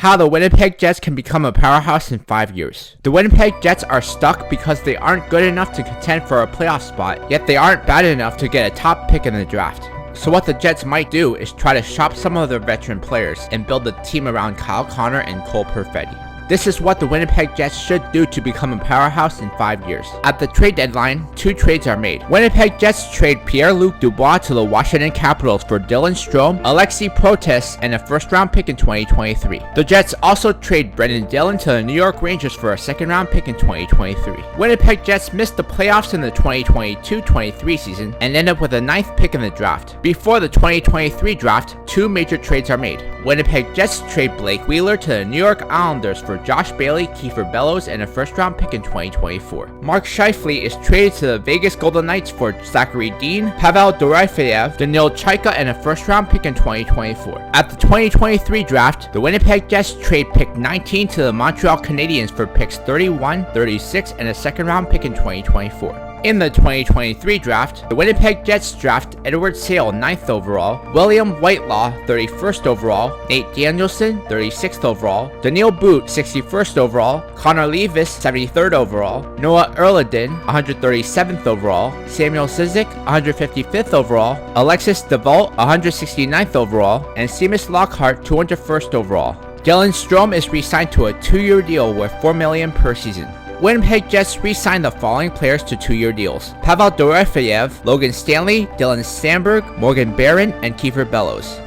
How the Winnipeg Jets can become a powerhouse in 5 years. The Winnipeg Jets are stuck because they aren't good enough to contend for a playoff spot, yet they aren't bad enough to get a top pick in the draft. So what the Jets might do is try to shop some of their veteran players and build a team around Kyle Connor and Cole Perfetti. This is what the Winnipeg Jets should do to become a powerhouse in 5 years. At the trade deadline, 2 trades are made. Winnipeg Jets trade Pierre-Luc Dubois to the Washington Capitals for Dylan Strome, Alexei Protas, and a first-round pick in 2023. The Jets also trade Brendan Dillon to the New York Rangers for a second-round pick in 2023. Winnipeg Jets missed the playoffs in the 2022-23 season and ended up with a 9th pick in the draft. Before the 2023 draft, 2 major trades are made. Winnipeg Jets trade Blake Wheeler to the New York Islanders for Josh Bailey, Kiefer Bellows, and a first-round pick in 2024. Mark Scheifele is traded to the Vegas Golden Knights for Zachary Dean, Pavel Dorofeyev, D.Chayka-J.Chromiak, and a first-round pick in 2024. At the 2023 draft, the Winnipeg Jets trade pick 19 to the Montreal Canadiens for picks 31, 36, and a second-round pick in 2024. In the 2023 draft, the Winnipeg Jets draft Edward Sale 9th overall, William Whitelaw 31st overall, N.Danielson 36th overall, D.But 61st overall, Connor Levis 73rd overall, Noah Erliden 137th overall, Samuel Cizik 155th overall, Alexis DeVault 169th overall, and S.Lockhart 201st overall. Dylan Strome is re-signed to a 2-year deal worth $4 million per season. Winnipeg Jets re-signed the following players to 2-year deals: Pavel Dorofeyev, Logan Stanley, Dylan Sandberg, Morgan Barron, and Kiefer Bellows.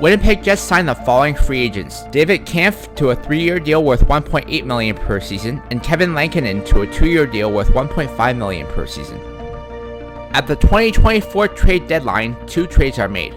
Winnipeg Jets signed the following free agents: David Kampf to a 3-year deal worth $1.8 million per season, and Kevin Lankinen to a 2-year deal worth $1.5 million per season. At the 2024 trade deadline, 2 trades are made.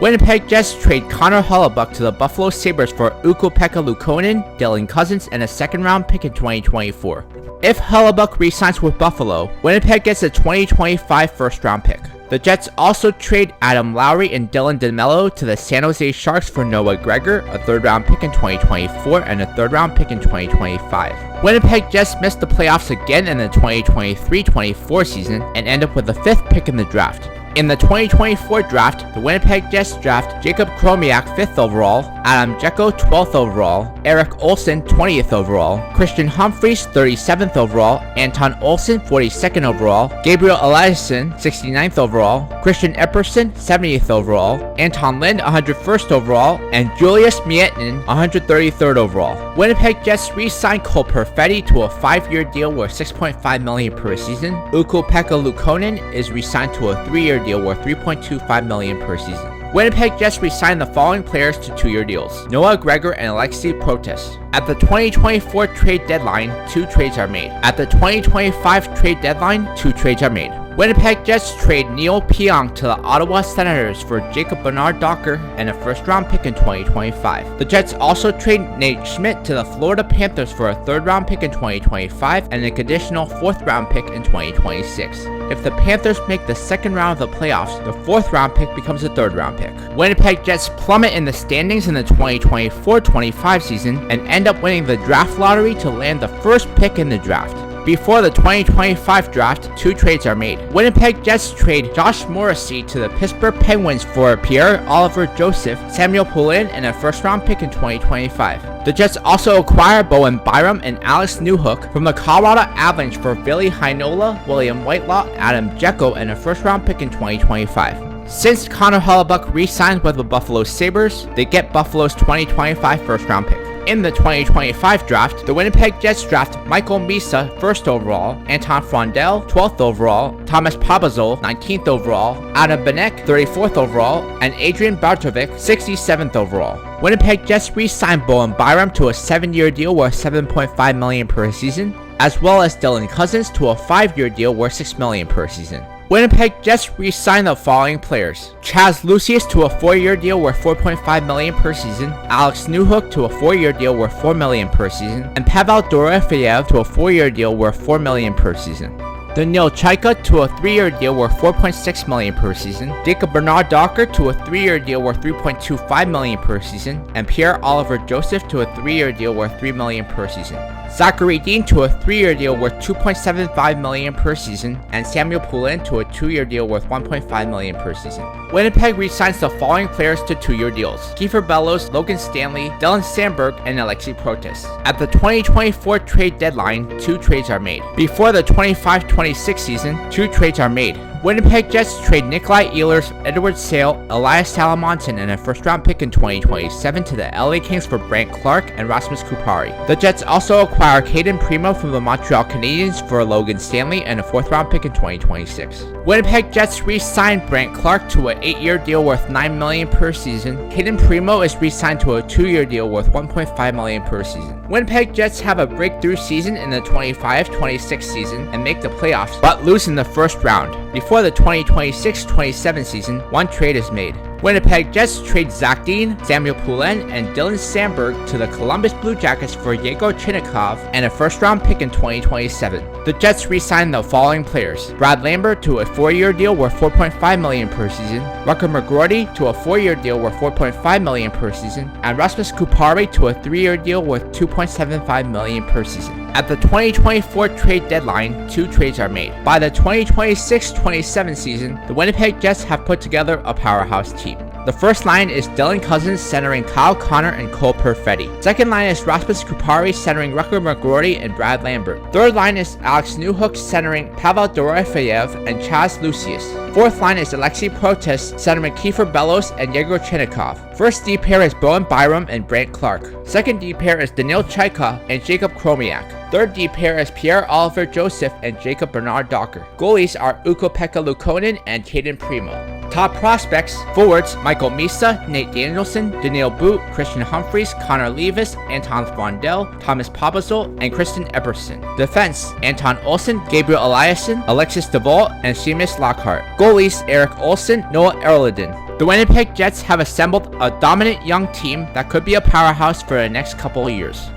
Winnipeg Jets trade Connor Hellebuyck to the Buffalo Sabres for Ukko-Pekka Luukkonen, Dylan Cozens, and a second-round pick in 2024. If Hellebuyck re-signs with Buffalo, Winnipeg gets a 2025 first-round pick. The Jets also trade Adam Lowry and Dylan DeMello to the San Jose Sharks for Noah Gregor, a 3rd-round pick in 2024, and a 3rd-round pick in 2025. Winnipeg Jets missed the playoffs again in the 2023-24 season and end up with the 5th pick in the draft. In the 2024 draft, the Winnipeg Jets draft Jacob Chromiak 5th overall, Adam Jecko 12th overall, Eric Olson 20th overall, Christian Humphreys 37th overall, Anton Olson 42nd overall, Gabriel Eliasson 69th overall, Christian Epperson 70th overall, Anton Lind 101st overall, and Julius Miettinen 133rd overall. Winnipeg Jets re-signed Cole Perfetti to a 5-year deal worth $6.5 million per season. Ukko-Pekka Luukkonen is re-signed to a 3-year deal worth $3.25 million per season. Winnipeg Jets re-signed the following players to 2-year deals: Noah Gregor and Alexei Protas. At the 2024 trade deadline, 2 trades are made. At the 2025 trade deadline, 2 trades are made. Winnipeg Jets trade Neil Pionk to the Ottawa Senators for J.Bernard-Docker and a first-round pick in 2025. The Jets also trade Nate Schmidt to the Florida Panthers for a 3rd-round pick in 2025 and a conditional 4th-round pick in 2026. If the Panthers make the 2nd round of the playoffs, the 4th-round pick becomes a 3rd-round pick. Winnipeg Jets plummet in the standings in the 2024-25 season and end up winning the draft lottery to land the 1st pick in the draft. Before the 2025 draft, 2 trades are made. Winnipeg Jets trade Josh Morrissey to the Pittsburgh Penguins for Pierre-Olivier Joseph, Samuel Poulin, and a first-round pick in 2025. The Jets also acquire Bowen Byram and Alex Newhook from the Colorado Avalanche for Ville Heinola, William Whitelaw, Adam Jecko, and a first-round pick in 2025. Since Connor Hellebuyck re-signs with the Buffalo Sabres, they get Buffalo's 2025 first-round pick. In the 2025 draft, the Winnipeg Jets draft Michael M.Misa 1st overall, Anton A.Frondell 12th overall, Thomas Pobezal 19th overall, Adam Benek 34th overall, and Adrian Bartovic 67th overall. Winnipeg Jets re-signed Bowen Byram to a 7-year deal worth $7.5 million per season, as well as Dylan Cozens to a 5-year deal worth $6 million per season. Winnipeg Jets re-signed the following players: Chaz Lucius to a 4-year deal worth $4.5 million per season, Alex Newhook to a 4-year deal worth $4 million per season, and Pavel Dorofeyev to a 4-year deal worth $4 million per season. D.Chayka-J to a 3-year deal worth $4.6 million per season, J.Bernard-Docker to a 3-year deal worth $3.25 million per season, and Pierre-Olivier Joseph to a 3-year deal worth $3 million per season. Zachary Dean to a 3-year deal worth $2.75 million per season, and Samuel Poulin to a 2-year deal worth $1.5 million per season. Winnipeg re-signs the following players to 2-year deals: Kiefer Bellows, Logan Stanley, Dylan Sandberg, and Alexei Protas. At the 2024 trade deadline, 2 trades are made. Before the 25-26 season, 2 trades are made. Winnipeg Jets trade Nikolai Ehlers, Edward Sale, Elias Salamonson, and a first-round pick in 2027 to the LA Kings for Brandt Clarke and Rasmus Kupari. The Jets also acquire K.Primeau from the Montreal Canadiens for Logan Stanley and a 4th-round pick in 2026. Winnipeg Jets re-signed Brandt Clarke to an 8-year deal worth $9 million per season. K.Primeau is re-signed to a 2-year deal worth $1.5 million per season. Winnipeg Jets have a breakthrough season in the 25-26 season and make the playoffs, but lose in the first round. Before the 2026-27 season, 1 trade is made. Winnipeg Jets trade Zach Dean, Samuel Poulin, and Dylan Sandberg to the Columbus Blue Jackets for G.Eliasson and a first-round pick in 2027. The Jets re-signed the following players: Brad Lambert to a 4-year deal worth $4.5 million per season, R.McGroarty to a 4-year deal worth $4.5 million per season, and Rasmus Kupari to a 3-year deal worth $2.75 million per season. At the 2024 trade deadline, 2 trades are made. By the 2026-27 season, the Winnipeg Jets have put together a powerhouse team. The first line is Dylan Cozens centering Kyle Connor and Cole Perfetti. Second line is Rasmus Kupari centering R.McGroarty and Brad Lambert. Third line is Alex Newhook centering Pavel Dorofeyev and Ch.Lucius. Fourth line is Alexei Protas centering Kiefer Bellows and Yegor-Chinakhov. First D pair is B.Byram and Brandt Clarke. Second D pair is D.Chayka and Jacob Chromiak. Third D pair is Pierre-Olivier Joseph and J.Bernard-Docker. Goalies are U-P.Pekka Luukkonen and K.Primeau. Top prospects: forwards M.Misa, N.Danielson, D.But, Christian Humphreys, Connor Levis, A.Frondell, T.Pobezal, and K.Epperson. Defense: Anton Olsson, Gabriel Eliasson, Alexis DeVault, and S.Lockhart. Goalies: Eric Olson, Noah Erliden. The Winnipeg Jets have assembled a dominant young team that could be a powerhouse for the next couple of years.